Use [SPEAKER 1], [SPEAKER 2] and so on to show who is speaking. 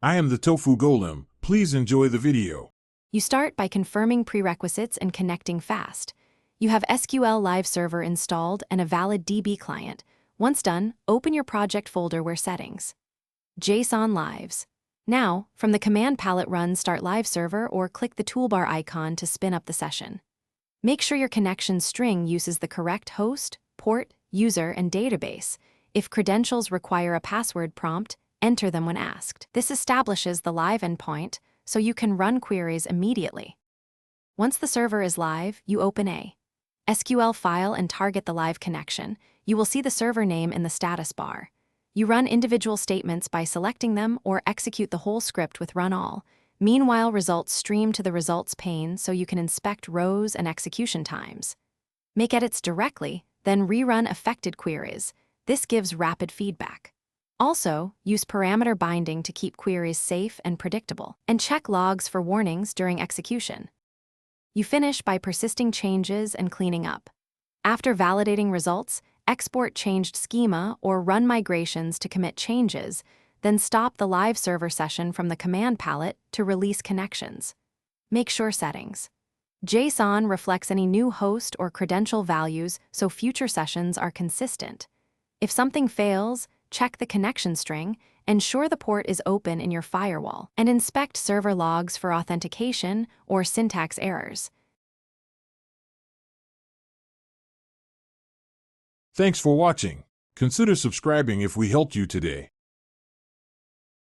[SPEAKER 1] I am the Tofu Golem. Please enjoy the video.
[SPEAKER 2] You start by confirming prerequisites and connecting fast. You have SQL Live Server installed and a valid DB client. Once done, open your project folder where Settings. JSON Lives. Now, from the command palette run Start Live Server or click the toolbar icon to spin up the session. Make sure your connection string uses the correct host, port, user, and database. If credentials require a password prompt, enter them when asked. This establishes the live endpoint, so you can run queries immediately. Once the server is live, you open a SQL file and target the live connection. You will see the server name in the status bar. You run individual statements by selecting them or execute the whole script with run all. Meanwhile, results stream to the results pane so you can inspect rows and execution times. Make edits directly, then rerun affected queries. This gives rapid feedback. Also, use parameter binding to keep queries safe and predictable, and check logs for warnings during execution. You finish by persisting changes and cleaning up. After validating results, export changed schema or run migrations to commit changes, then stop the live server session from the command palette to release connections. Make sure settings. JSON reflects any new host or credential values so future sessions are consistent. If something fails, check the connection string, ensure the port is open in your firewall, and inspect server logs for authentication or syntax errors.
[SPEAKER 1] Thanks for watching. Consider subscribing if we helped you today.